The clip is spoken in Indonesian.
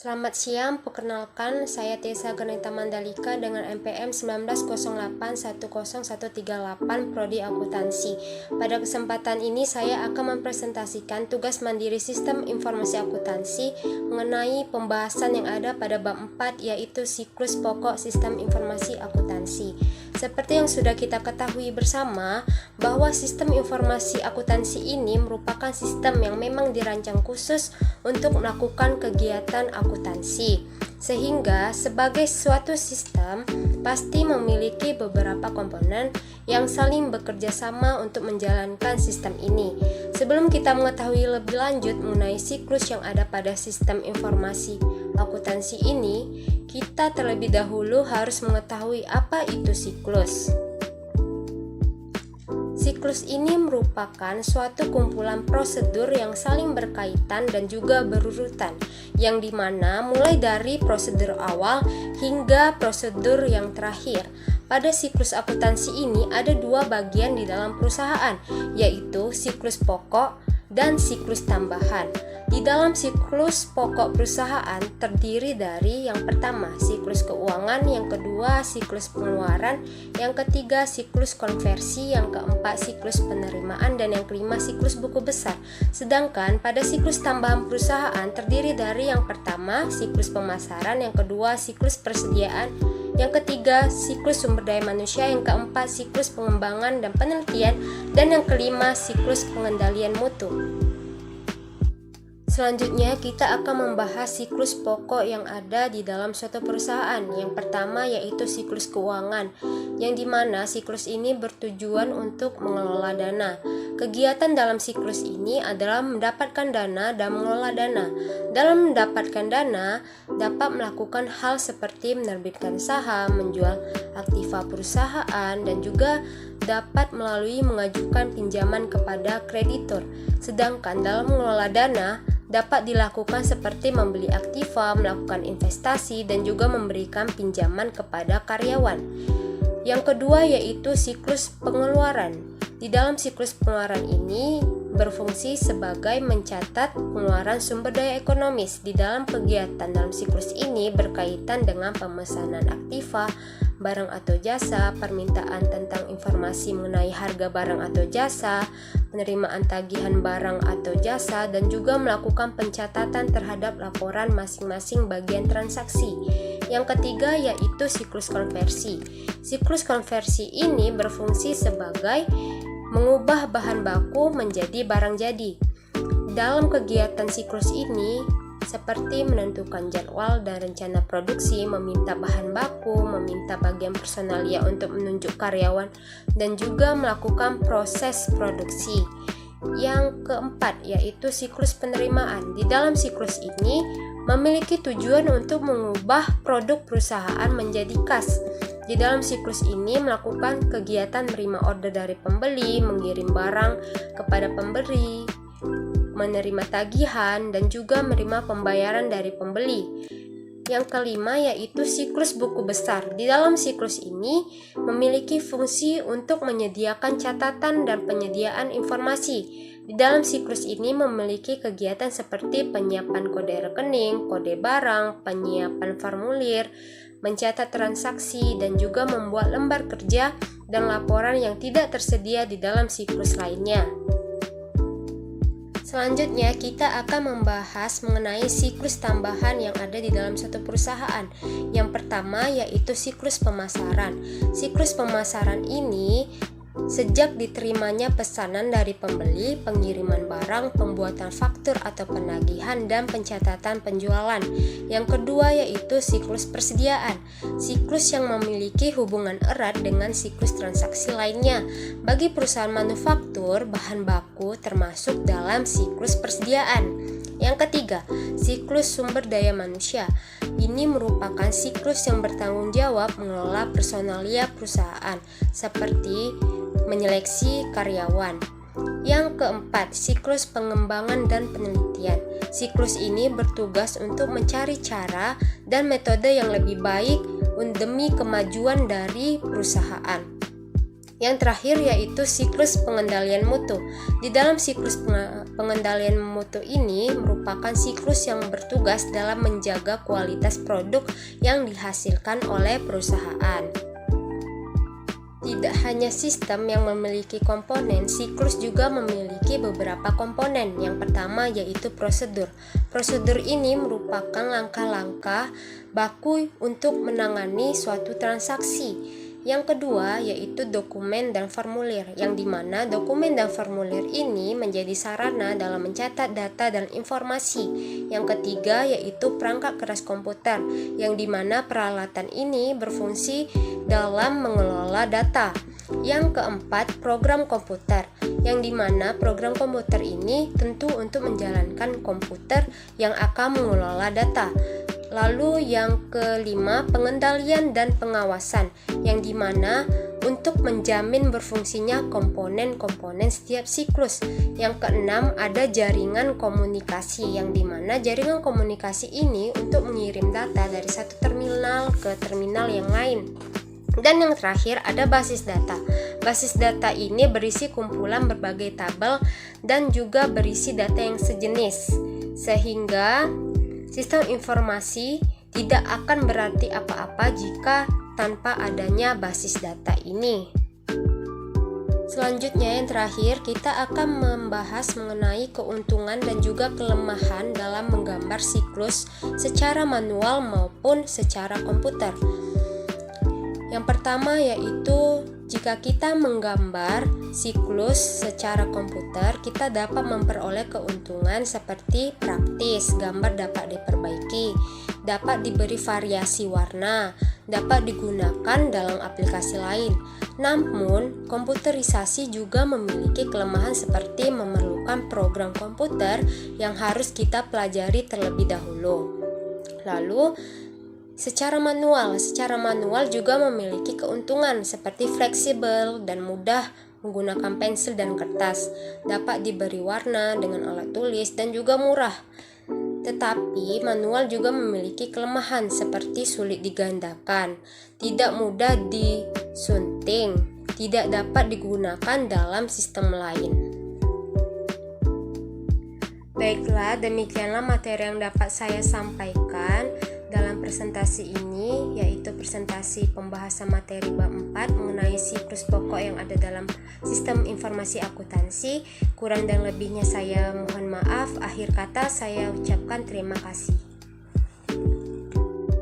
Selamat siang, perkenalkan saya Tessa Ganita Mandalika dengan NPM 1908101138 Prodi Akuntansi. Pada kesempatan ini saya akan mempresentasikan tugas mandiri Sistem Informasi Akuntansi mengenai pembahasan yang ada pada bab 4, yaitu siklus pokok Sistem Informasi Akuntansi. Seperti yang sudah kita ketahui bersama, bahwa sistem informasi akuntansi ini merupakan sistem yang memang dirancang khusus untuk melakukan kegiatan akuntansi, sehingga sebagai suatu sistem pasti memiliki beberapa komponen yang saling bekerja sama untuk menjalankan sistem ini. Sebelum kita mengetahui lebih lanjut mengenai siklus yang ada pada sistem informasi akuntansi ini, kita terlebih dahulu harus mengetahui apa itu siklus. Siklus ini merupakan suatu kumpulan prosedur yang saling berkaitan dan juga berurutan, yang dimana mulai dari prosedur awal hingga prosedur yang terakhir. Pada siklus akuntansi ini ada dua bagian di dalam perusahaan, yaitu siklus pokok dan siklus tambahan. Di dalam siklus pokok perusahaan terdiri dari yang pertama siklus keuangan, yang kedua siklus pengeluaran, yang ketiga siklus konversi, yang keempat siklus penerimaan, dan yang kelima siklus buku besar. Sedangkan pada siklus tambahan perusahaan terdiri dari yang pertama siklus pemasaran, yang kedua siklus persediaan, yang ketiga siklus sumber daya manusia, yang keempat siklus pengembangan dan penelitian, dan yang kelima siklus pengendalian mutu. Selanjutnya kita akan membahas siklus pokok yang ada di dalam suatu perusahaan. Yang pertama yaitu siklus keuangan, yang dimana siklus ini bertujuan untuk mengelola dana. Kegiatan dalam siklus ini adalah mendapatkan dana dan mengelola dana. Dalam mendapatkan dana dapat melakukan hal seperti menerbitkan saham, menjual aktiva perusahaan, dan juga dapat melalui mengajukan pinjaman kepada kreditur. Sedangkan dalam mengelola dana dapat dilakukan seperti membeli aktiva, melakukan investasi, dan juga memberikan pinjaman kepada karyawan. Yang kedua yaitu siklus pengeluaran. Di dalam siklus pengeluaran ini berfungsi sebagai mencatat pengeluaran sumber daya ekonomis. Di dalam kegiatan dalam siklus ini berkaitan dengan pemesanan aktiva, barang atau jasa, permintaan tentang informasi mengenai harga barang atau jasa, penerimaan tagihan barang atau jasa, dan juga melakukan pencatatan terhadap laporan masing-masing bagian transaksi. Yang ketiga yaitu siklus konversi. Siklus konversi ini berfungsi sebagai mengubah bahan baku menjadi barang jadi. Dalam kegiatan siklus ini seperti menentukan jadwal dan rencana produksi, meminta bahan baku, meminta bagian personalia untuk menunjuk karyawan, dan juga melakukan proses produksi. Yang keempat yaitu siklus penerimaan. Di dalam siklus ini memiliki tujuan untuk mengubah produk perusahaan menjadi kas. Di dalam siklus ini melakukan kegiatan menerima order dari pembeli, mengirim barang kepada pemberi, menerima tagihan, dan juga menerima pembayaran dari pembeli. Yang kelima yaitu siklus buku besar. Di dalam siklus ini memiliki fungsi untuk menyediakan catatan dan penyediaan informasi. Di dalam siklus ini memiliki kegiatan seperti penyiapan kode rekening, kode barang, penyiapan formulir, mencatat transaksi, dan juga membuat lembar kerja dan laporan yang tidak tersedia di dalam siklus lainnya. Selanjutnya kita akan membahas mengenai siklus tambahan yang ada di dalam suatu perusahaan. Yang pertama yaitu siklus pemasaran. Siklus pemasaran ini sejak diterimanya pesanan dari pembeli, pengiriman barang, pembuatan faktur atau penagihan, dan pencatatan penjualan. Yang kedua yaitu siklus persediaan. Siklus yang memiliki hubungan erat dengan siklus transaksi lainnya. Bagi perusahaan manufaktur, bahan baku termasuk dalam siklus persediaan. Yang ketiga, siklus sumber daya manusia. Ini merupakan siklus yang bertanggung jawab mengelola personalia perusahaan, seperti menyeleksi karyawan. Yang keempat, siklus pengembangan dan penelitian. Siklus ini bertugas untuk mencari cara dan metode yang lebih baik demi kemajuan dari perusahaan. Yang terakhir yaitu siklus pengendalian mutu. Di dalam siklus Pengendalian mutu ini merupakan siklus yang bertugas dalam menjaga kualitas produk yang dihasilkan oleh perusahaan. Tidak hanya sistem yang memiliki komponen, siklus juga memiliki beberapa komponen. Yang pertama yaitu prosedur. Prosedur ini merupakan langkah-langkah baku untuk menangani suatu transaksi. Yang kedua yaitu dokumen dan formulir, yang dimana dokumen dan formulir ini menjadi sarana dalam mencatat data dan informasi. Yang ketiga yaitu perangkat keras komputer, yang dimana peralatan ini berfungsi dalam mengelola data. Yang keempat, program komputer, yang dimana program komputer ini tentu untuk menjalankan komputer yang akan mengelola data. Lalu yang kelima, pengendalian dan pengawasan, yang dimana untuk menjamin berfungsinya komponen-komponen setiap siklus. Yang keenam, ada jaringan komunikasi, yang dimana jaringan komunikasi ini untuk mengirim data dari satu terminal ke terminal yang lain. Dan yang terakhir ada basis data. Basis data ini berisi kumpulan berbagai tabel dan juga berisi data yang sejenis, sehingga sistem informasi tidak akan berarti apa-apa jika tanpa adanya basis data ini. Selanjutnya yang terakhir, kita akan membahas mengenai keuntungan dan juga kelemahan dalam menggambar siklus secara manual maupun secara komputer. Yang pertama yaitu jika kita menggambar siklus secara komputer, kita dapat memperoleh keuntungan seperti praktis, gambar dapat diperbaiki, dapat diberi variasi warna, dapat digunakan dalam aplikasi lain. Namun, komputerisasi juga memiliki kelemahan seperti memerlukan program komputer yang harus kita pelajari terlebih dahulu. Lalu, secara manual juga memiliki keuntungan seperti fleksibel dan mudah menggunakan pensil dan kertas, dapat diberi warna dengan alat tulis dan juga murah. Tetapi manual juga memiliki kelemahan seperti sulit digandakan, tidak mudah disunting, tidak dapat digunakan dalam sistem lain. Baiklah, demikianlah materi yang dapat saya sampaikan dalam presentasi ini, yaitu presentasi pembahasan materi bab 4 mengenai siklus pokok yang ada dalam sistem informasi akuntansi. Kurang dan lebihnya saya mohon maaf. Akhir kata saya ucapkan terima kasih.